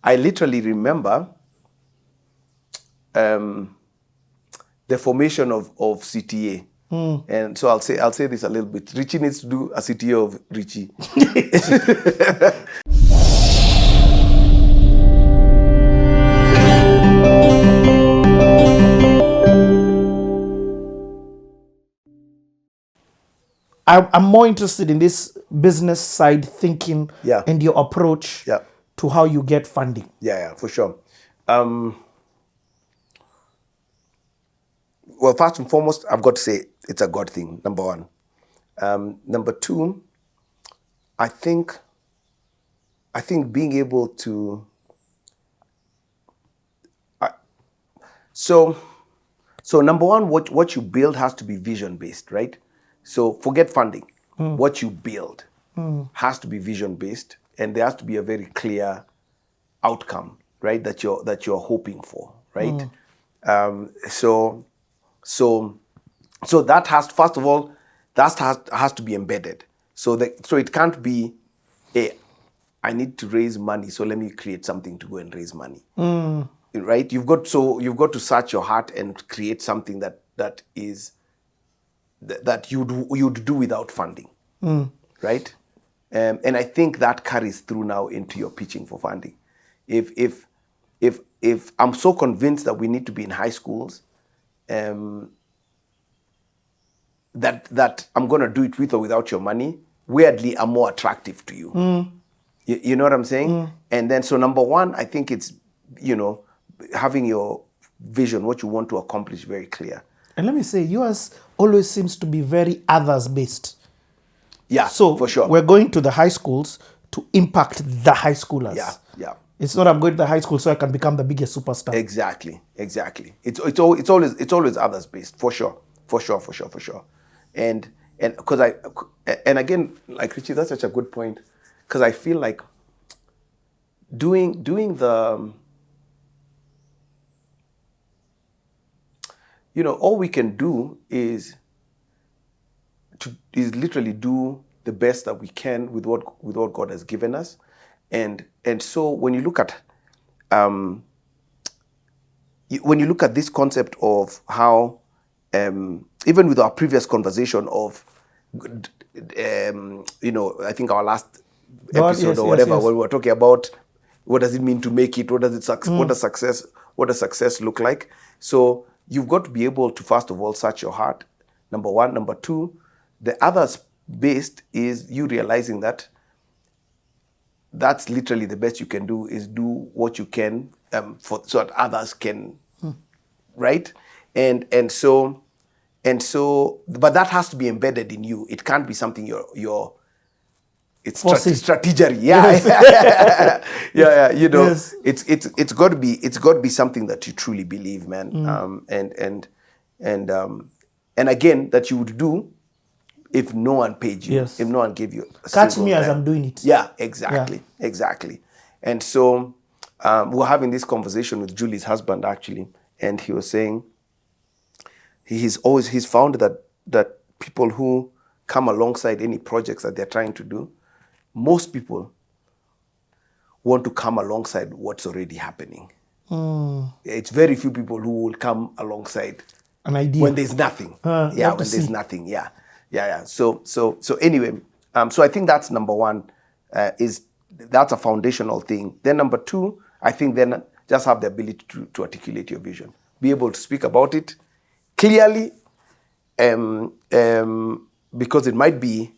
I literally remember the formation of CTA. And so I'll say this a little bit. Richie needs to do a CTA of Richie. I'm more interested in this business side thinking and your approach to how you get funding. Yeah, for sure. Well, first and foremost, I've got to say it's a God thing, number one. Number two, I think being able to... So number one, what you build has to be vision-based, right? So forget funding. What you build has to be vision-based, and there has to be a very clear outcome, right? That you're hoping for, right? So that has, first of all, that has to be embedded. So it can't be, hey, I need to raise money, so let me create something to go and raise money, right? You've got to search your heart and create something that you'd do without funding, right? And I think that carries through now into your pitching for funding. If I'm so convinced that we need to be in high schools, that I'm going to do it with or without your money, weirdly, I'm more attractive to you. You know what I'm saying? And then, so number one, I think it's, having your vision, what you want to accomplish, very clear. And let me say, yours always seems to be very others-based. Yeah, so for sure. We're going to the high schools to impact the high schoolers. Yeah. It's not I'm going to the high school so I can become the biggest superstar. Exactly. It's always others based, for sure. And because and again, like Richie, that's such a good point, because I feel like doing the, all we can do is literally do the best that we can with what God has given us. And so when you look at this concept of how, even with our previous conversation of, I think our last episode or whatever, when we were talking about what does it mean to make it, what does success look like. So you've got to be able to, first of all, search your heart, number one. Number two, the others based is you realizing that that's literally the best you can do, is do what you can so that others can, right? And so, but that has to be embedded in you. It can't be something it's strategy. Yeah. Yeah. Yes. It's got to be something that you truly believe, man. And again, that you would do if no one paid you, if no one gave you a catch me as I'm doing it. Yeah, exactly. And so we're having this conversation with Julie's husband, actually, and he was saying he's found that people who come alongside any projects that they're trying to do, most people want to come alongside what's already happening. It's very few people who will come alongside an idea when there's nothing. There's nothing. Yeah. So anyway, so I think that's number one. That's a foundational thing. Then number two, I think then just have the ability to articulate your vision, be able to speak about it clearly, because it might be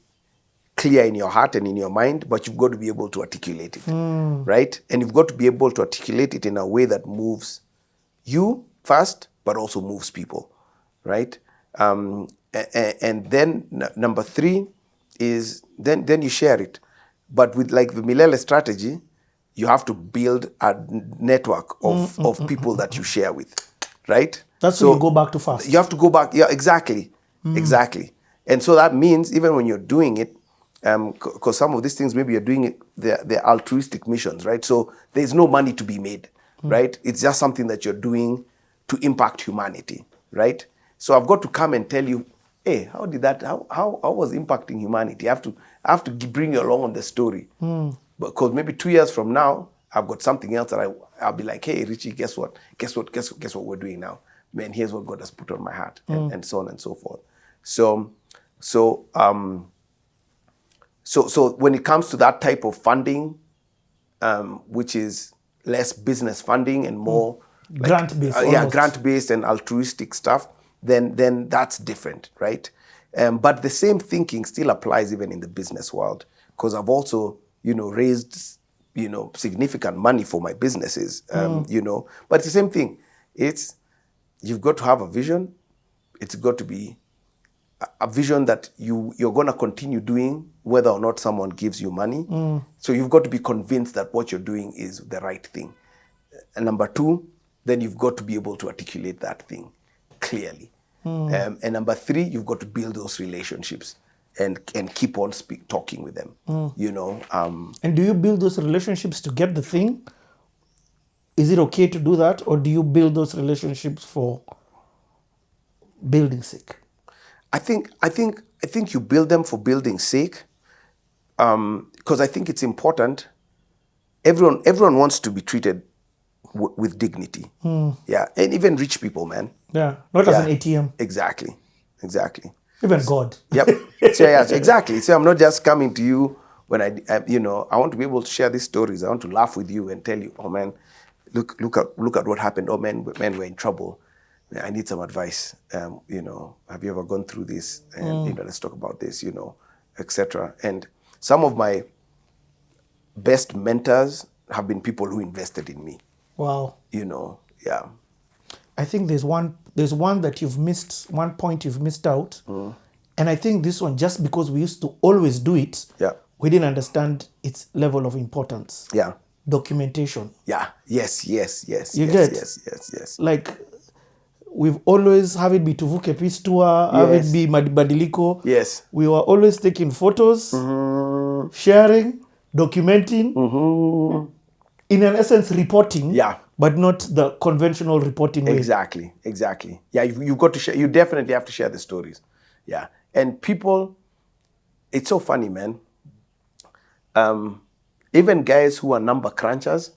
clear in your heart and in your mind, but you've got to be able to articulate it, right? And you've got to be able to articulate it in a way that moves you first, but also moves people, right? And then number three is then you share it. But with like the Milele strategy, you have to build a network of people that you share with, right? That's so you go back to fast. You have to go back. Yeah, exactly. And so that means even when you're doing it, because some of these things, maybe you're doing it, they're altruistic missions, right? So there's no money to be made, right? It's just something that you're doing to impact humanity, right? So I've got to come and tell you, hey, how was impacting humanity? I have to bring you along on the story. Because maybe 2 years from now, I've got something else that I'll be like, hey, Richie, guess what we're doing now? Man, here's what God has put on my heart, and so on and so forth. So when it comes to that type of funding, which is less business funding and more grant-based, grant-based and altruistic stuff, then that's different, right? But the same thinking still applies even in the business world, because I've also, raised, significant money for my businesses, but it's the same thing. You've got to have a vision. It's got to be a vision that you're going to continue doing whether or not someone gives you money. So you've got to be convinced that what you're doing is the right thing. And number two, then you've got to be able to articulate that thing clearly. And number three, you've got to build those relationships and keep on talking with them. And do you build those relationships to get the thing? Is it okay to do that, or do you build those relationships for building sake? I think you build them for building sake, because I think it's important. Everyone wants to be treated with dignity. Yeah, and even rich people, man. Yeah, not as an ATM. Exactly. Even God. Yep. So exactly. So I'm not just coming to you when I want to be able to share these stories. I want to laugh with you and tell you, oh man, look at what happened. Oh man, we're in trouble. I need some advice. Have you ever gone through this? And let's talk about this. Etc. And some of my best mentors have been people who invested in me. Wow. Yeah. I think there's one that you've missed, one point you've missed out. And I think this one, just because we used to always do it, we didn't understand its level of importance. Yeah. Documentation. Yeah. Yes. Yes. Like, we've always, have it be Tuvuke Peace Tour, have it be Badiliko. Yes. We were always taking photos, sharing, documenting, in an essence, reporting. Yeah. But not the conventional reporting way. Exactly. Yeah, you've got to share. You definitely have to share the stories. Yeah. And people, it's so funny, man. Even guys who are number crunchers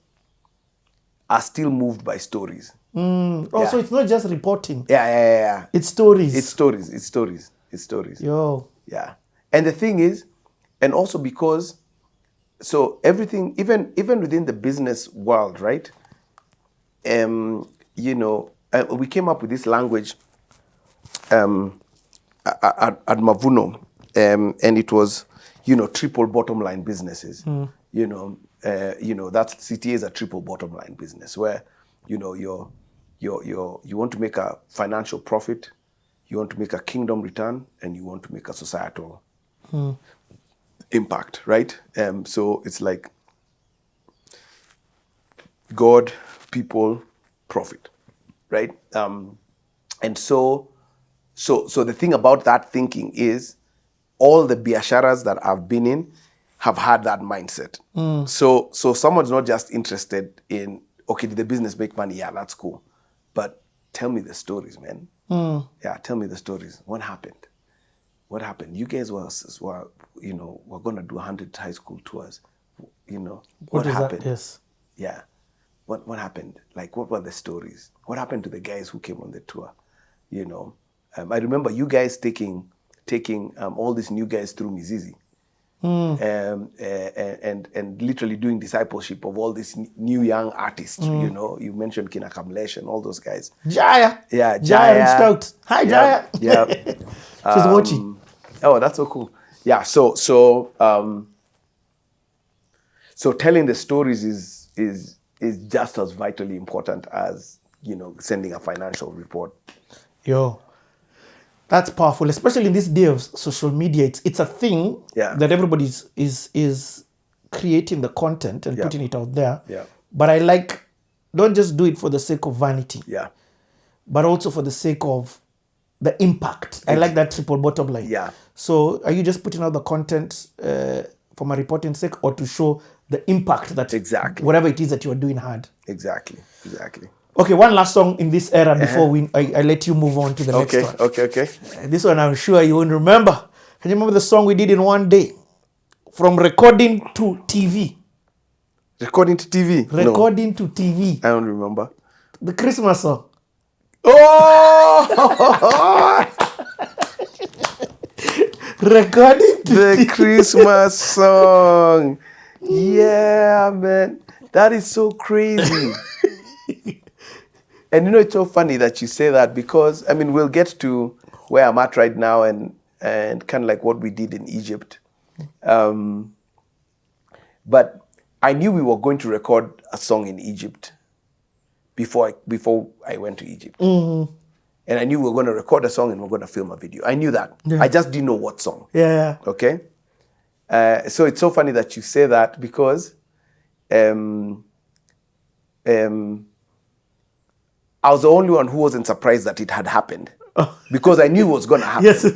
are still moved by stories. Also, it's not just reporting. Yeah. It's stories. It's stories. Yo. Yeah. And the thing is, and also because, so everything, even within the business world, right? We came up with this language at Mavuno, and it was, triple bottom line businesses. That CTA is a triple bottom line business where, you want to make a financial profit, you want to make a kingdom return, and you want to make a societal impact, right? So it's like God, people, profit, right? And so the thing about that thinking is all the biasharas that I've been in have had that mindset. So someone's not just interested in, okay, did the business make money? Yeah, that's cool. But tell me the stories, man. Yeah, tell me the stories. What happened? You guys were going to do 100 high school tours. What happened? Yes. Yeah. What happened? Like, what were the stories? What happened to the guys who came on the tour? I remember you guys taking all these new guys through Mizizi, and literally doing discipleship of all these new young artists. You mentioned Kina Kamlesh and all those guys. Jaya. Yeah, Jaya reached out. Hi, Jaya. Yeah. She's watching. Oh, that's so cool. Yeah. So telling the stories is just as vitally important as, sending a financial report. Yo, that's powerful, especially in this day of social media. It's a thing that everybody is creating the content and putting it out there. Yeah. But don't just do it for the sake of vanity. Yeah. But also for the sake of the impact. I like that triple bottom line. Yeah. So are you just putting out the content for my reporting sake, or to show the impact that whatever it is that you are doing had? Exactly. Okay, one last song in this era before I let you move on to the next one. Okay. This one I'm sure you won't remember. Can you remember the song we did in one day? From recording to TV. Recording to TV? Recording to TV. I don't remember. The Christmas song. Oh! Recording to the Christmas song. Yeah, man. That is so crazy. And it's so funny that you say that because, we'll get to where I'm at right now and kind of like what we did in Egypt. But I knew we were going to record a song in Egypt before I went to Egypt. Mm-hmm. And I knew we were going to record a song and we were going to film a video. I knew that. Yeah. I just didn't know what song. Yeah. Okay? So it's so funny that you say that because I was the only one who wasn't surprised that it had happened. Because I knew it was going to happen. Yes.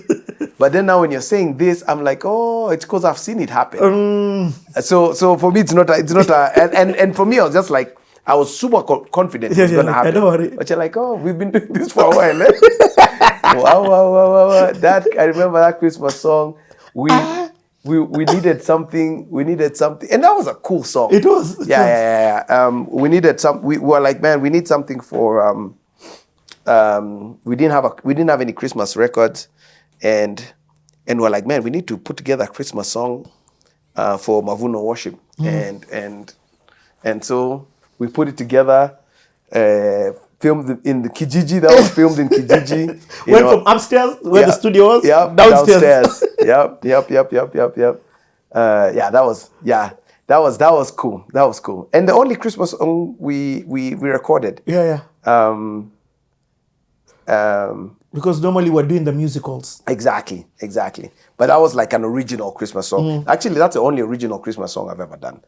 But then now when you're saying this, I'm like, oh, it's because I've seen it happen. So for me, it's not and for me, I was just like, I was super confident it was going to happen. Don't worry. But you're like, oh, we've been doing this for a while. Wow. I remember that Christmas song. We needed something. And that was a cool song. It was. Yeah. We needed we were like, man, we need something for, we didn't have any Christmas records. And we're like, man, we need to put together a Christmas song for Mavuno worship. And so we put it together, filmed in the Kijiji. That was filmed in Kijiji. Went from upstairs where the studio was? Yeah, downstairs. Yep. That was cool. That was cool. And the only Christmas song we recorded. Yeah. Because normally we're doing the musicals. Exactly. But that was like an original Christmas song. Actually, that's the only original Christmas song I've ever done.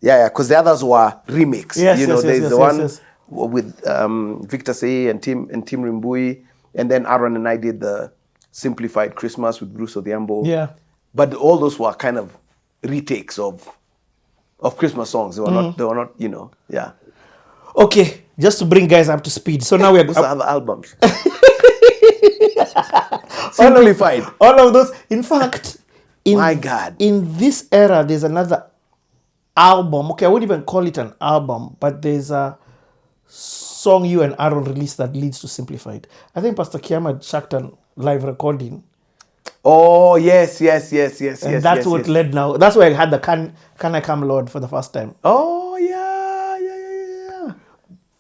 Yeah, because the others were remakes. There's the one with Victor Say and Tim Rimbui, and then Aaron and I did the Simplified Christmas with Bruce Odhiambo. Yeah. But all those were kind of retakes of Christmas songs. They were not, yeah. Okay, just to bring guys up to speed. So now we are going to have albums. Simplified. All of those. In fact, my God, in this era, there's another album. Okay, I wouldn't even call it an album, but there's a song you and Aaron released that leads to Simplified. I think Pastor Kiama Shaktan live recording. Oh, yes. And that's what led now. That's why I had the Can I Come Lord for the first time. Oh, yeah.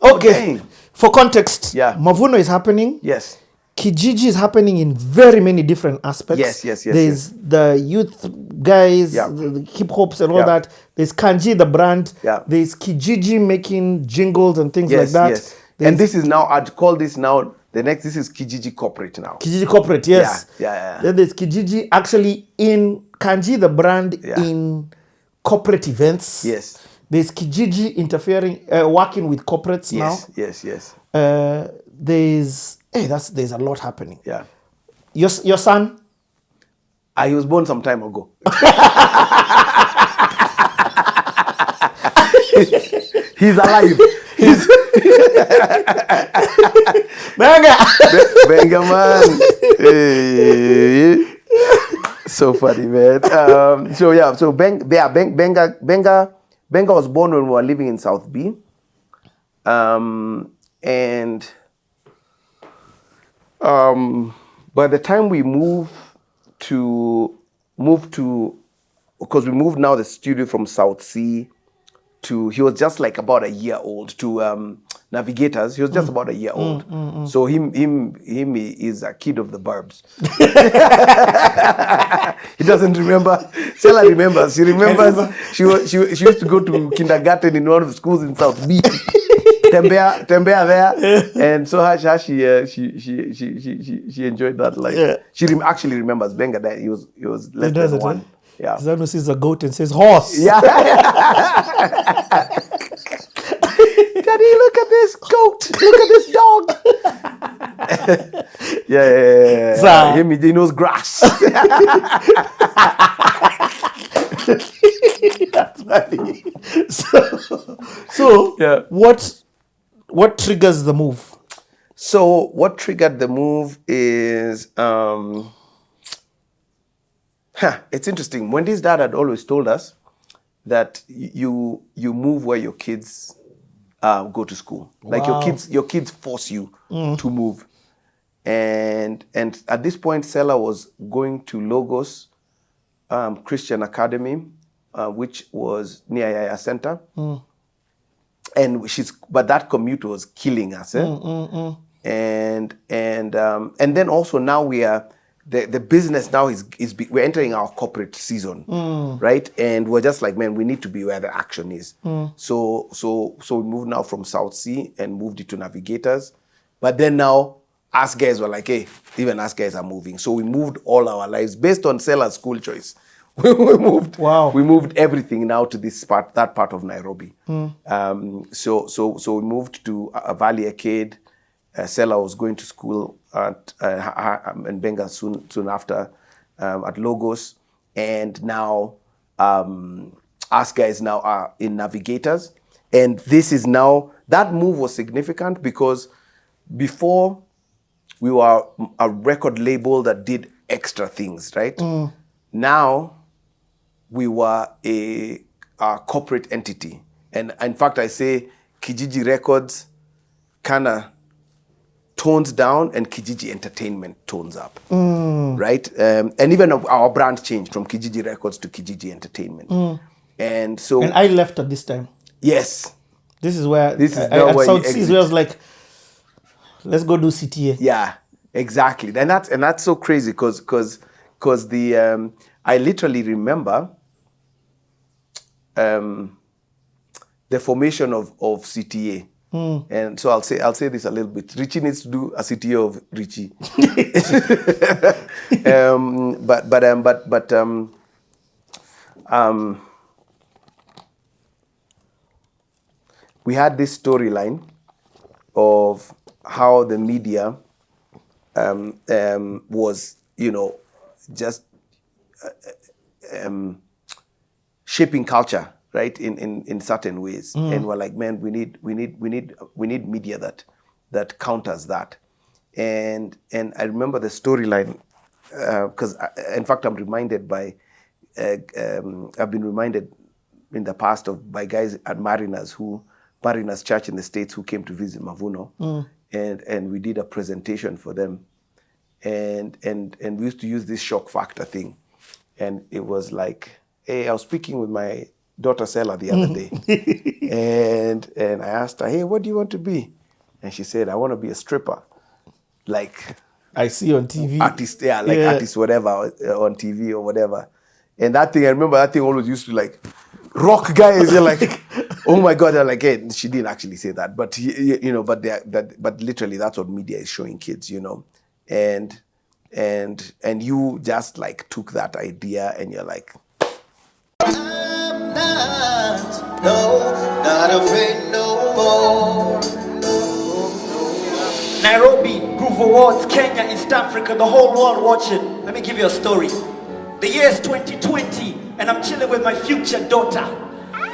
Okay. For context, yeah. Mavuno is happening. Yes. Kijiji is happening in very many different aspects. Yes. There's the youth guys, the hip hops and all that. There's Kanjii, the brand. Yeah. There's Kijiji making jingles and things like that. Yes. And this is now, I'd call this now, this is Kijiji Corporate now. Kijiji Corporate, yes. Yeah. Then there's Kijiji actually in Kanjii, the brand, in corporate events. Yes. There's Kijiji working with corporates now. Yes. There's a lot happening. Yeah. Your son? He was born some time ago. He's alive. Benga man. Hey. So funny, man. Benga was born when we were living in South B. And by the time we moved to, because we moved now the studio from South C to, he was just like about a year old, to Navigators. He was just about a year old. So him is a kid of the burbs. He doesn't remember. Stella remembers. She remembers. She used to go to kindergarten in one of the schools in South B. Tembea there, and so she enjoyed that life. Yeah. She actually remembers Benga that he was less than one. Yeah. Zano sees a goat and says horse. Yeah. Daddy, look at this goat. Look at this dog. Yeah. Him, he knows grass. That's funny. So yeah. What triggers the move? So what triggered the move is, it's interesting. Wendy's dad had always told us that you move where your kids go to school. Wow. Like your kids force you to move. And at this point, Sela was going to Logos Christian Academy, which was near Yaya Center. And but that commute was killing us. And then also now we are the business now is we're entering our corporate season, right? And we're just like, man, we need to be where the action is. So we moved now from South Sea and moved it to Navigators. But then now us guys were like, hey, even us guys are moving. So we moved all our lives based on Sela's school choice. we moved everything now to that part of Nairobi. So we moved to Valley Arcade. Sela was going to school at Benga soon after at Logos, and now us guys now are in Navigators. And this is now, that move was significant because before we were a record label that did extra things, right? Now we were a corporate entity. And in fact, I say Kijiji Records kind of tones down and Kijiji Entertainment tones up, right? And even our brand changed from Kijiji Records to Kijiji Entertainment. And so... And I left at this time. Yes. This is where... South Seas where I was like, let's go do CTA. Yeah, exactly. And that's so crazy because the... I literally remember the formation of CTA. And so I'll say this a little bit. Richie needs to do a CTA of Richie. We had this storyline of how the media was, just shaping culture, right, in certain ways. And we're like, man, we need media that counters that. And I remember the storyline because in fact I'm reminded by I've been reminded in the past by guys at Mariners Church in the States who came to visit Mavuno, and we did a presentation for them, and we used to use this shock factor thing, and it was like, hey, I was speaking with my daughter Sela the other day, and I asked her, hey, what do you want to be? And she said, I want to be a stripper, like I see on TV, artist, artist, whatever, on TV or whatever. And that thing, I remember that thing always used to like rock guys. You're like, oh my God! They're like, hey, she didn't actually say that, but but literally that's what media is showing kids, and you just like took that idea and you're like, I'm not afraid no more. Nairobi, Groove Awards, Kenya, East Africa, the whole world watching. Let me give you a story. The year is 2020, and I'm chilling with my future daughter.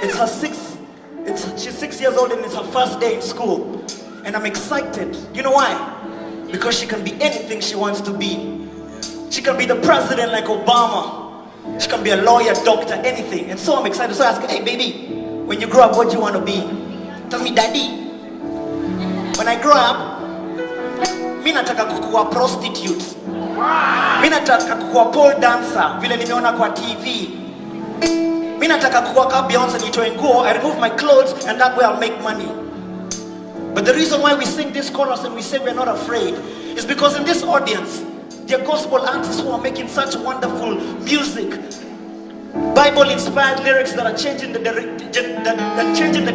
She's 6 years old and it's her first day in school. And I'm excited. You know why? Because she can be anything she wants to be. She can be the president like Obama. She can be a lawyer, doctor, anything. And so I'm excited. So I ask her, hey baby, when you grow up, what do you want to be? Tell me, daddy, when I grow up, mi nataka kukuwa prostitute. Mi nataka kukuwa pole dancer, vile nimeona kwa TV. Mi nataka kukuwa kama Beyonce, nitoe nguo, I remove my clothes, and that way I'll make money. But the reason why we sing this chorus and we say we're not afraid is because in this audience, there are gospel artists who are making such wonderful music, Bible-inspired lyrics that are changing the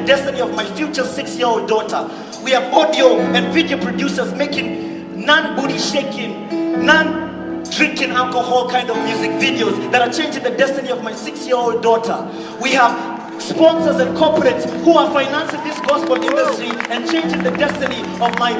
destiny of my future 6-year-old daughter. We have audio and video producers making non-booty shaking, non-drinking alcohol kind of music videos that are changing the destiny of my 6-year-old daughter. We have sponsors and corporates who are financing this gospel industry and changing the destiny of my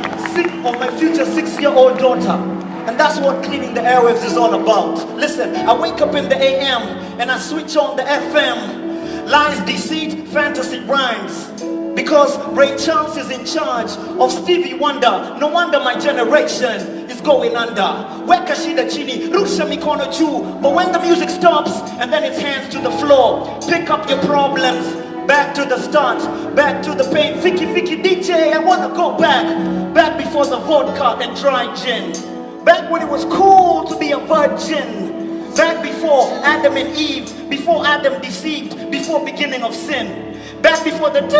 future 6-year-old daughter. And that's what cleaning the airwaves is all about. Listen, I wake up in the AM and I switch on the FM. Lies, deceit, fantasy rhymes. Because Ray Charles is in charge of Stevie Wonder. No wonder my generation is going under. Weka shida chini, rusha mikono juu. But when the music stops, and then it's hands to the floor, pick up your problems, back to the start, back to the pain. Vicky, DJ, I wanna go back. Back before the vodka and dry gin. Back when it was cool to be a virgin. Back before Adam and Eve, before Adam deceived, before beginning of sin. Back before the D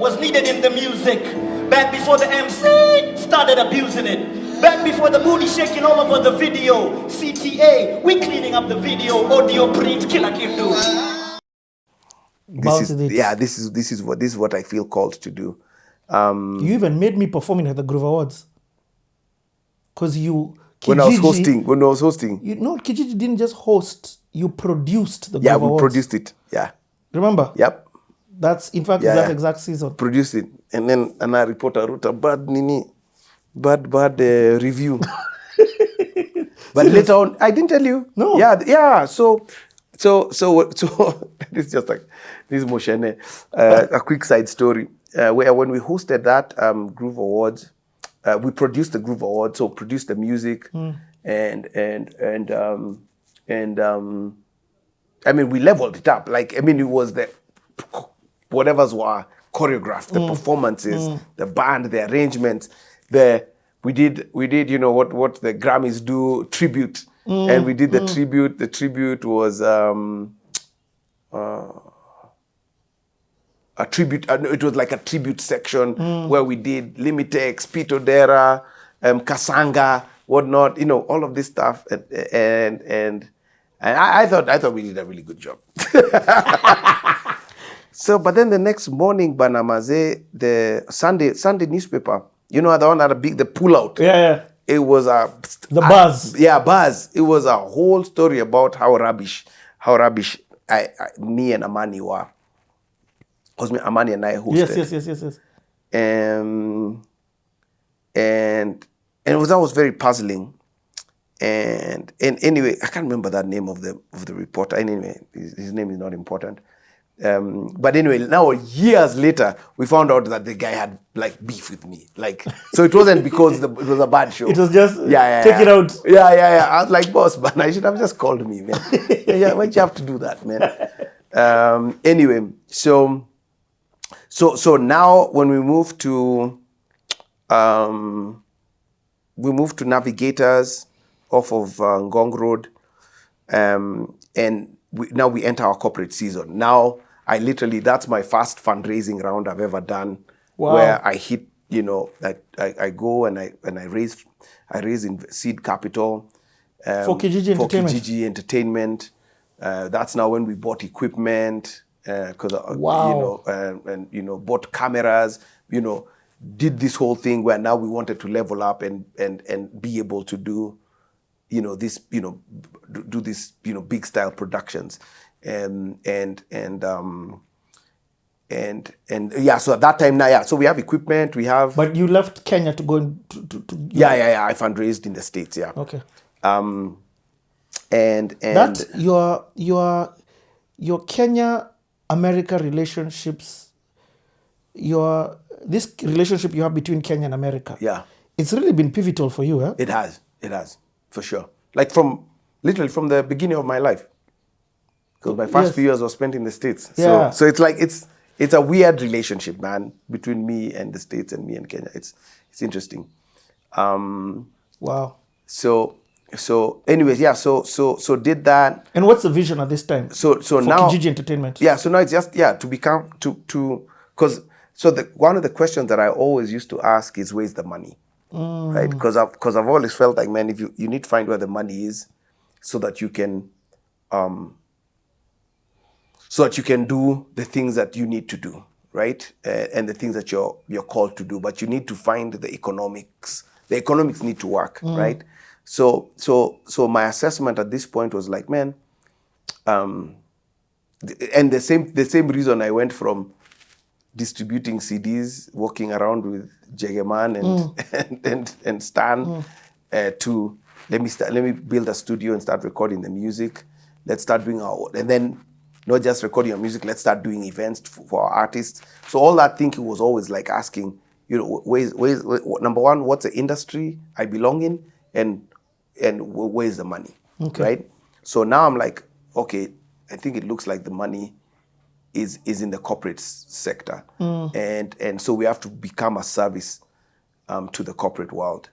was needed in the music. Back before the MC started abusing it. Back before the booty shaking all over the video. CTA, we cleaning up the video. Audio print, kila kitu. This is what I feel called to do. You even made me performing at the Groove Awards. Because you... When I was hosting. Kijiji didn't just host. You produced the Groove Awards. Yeah, we produced it. Yeah. Remember? Yep. That's, in fact, that exact season. Produced it. And then a reporter wrote a bad review. But later on, I didn't tell you. No. Yeah. So this is just like, this is Moshene. A quick side story. Where when we hosted that Groove Awards, we produced the Groove Awards, so produced the music, and I mean, we leveled it up. Like, I mean, it was the whatever's were choreographed, the performances, the band, the arrangements, we did you know what the Grammys do, tribute, and we did the tribute. The tribute was a tribute. It was like a tribute section where we did Limitex, Pito Dera, Kasanga, whatnot. You know, all of this stuff, and I thought we did a really good job. So, but then the next morning, Banamaze, the Sunday newspaper, you know, the one that the pullout. Yeah. It was the buzz. Buzz. It was a whole story about how rubbish me and Amani were. Because Amani and I hosted. Yes. And that was very puzzling. And anyway, I can't remember that name of the reporter. Anyway, his name is not important. But anyway, now years later, we found out that the guy had like beef with me. Like, so it wasn't because it was a bad show. It was just take it out. Yeah. I was like, boss, man, I should have just called me, man. Why'd you have to do that, man? Anyway, so now when we moved to Navigators off of Ngong Road, and now we enter our corporate season. Now, that's my first fundraising round I've ever done. Wow. Where I hit, you know, I go and I raise in seed capital. For Kanjii Entertainment. For Kanjii Entertainment. That's now when we bought equipment, because wow. you know, bought cameras, you know, did this whole thing where now we wanted to level up and be able to do, you know, this, you know, do this, you know, big style productions, and so at that time now, so we have equipment, we have. But you left Kenya to go to I fundraised in the States, yeah. Okay. And that your Kenya America relationships, this relationship you have between Kenya and America, it's really been pivotal for you, huh? It has, for sure. Like literally from the beginning of my life, because my first few years were spent in the States. Yeah. So it's like it's a weird relationship, man, between me and the States and me and Kenya. It's interesting. Wow. So anyways, so did that. And what's the vision at this time? So for now Kanjii Entertainment. Yeah. So now it's just to become because one of the questions that I always used to ask is, where's the money? Right? Because I've always felt like, man, if you need to find where the money is, so that you can do the things that you need to do, right? And the things that you're called to do, but you need to find the economics. The economics need to work, right? So my assessment at this point was like, man, and the same reason I went from distributing CDs, walking around with Jegeman and Stan, to let me build a studio and start recording the music. Let's start doing and then not just recording your music, let's start doing events for our artists. So all that thinking was always like asking, you know, number one, what's the industry I belong in? and where's the money, Okay. right? So now I'm like, okay, I think it looks like the money is in the corporate sector, and so we have to become a service to the corporate world.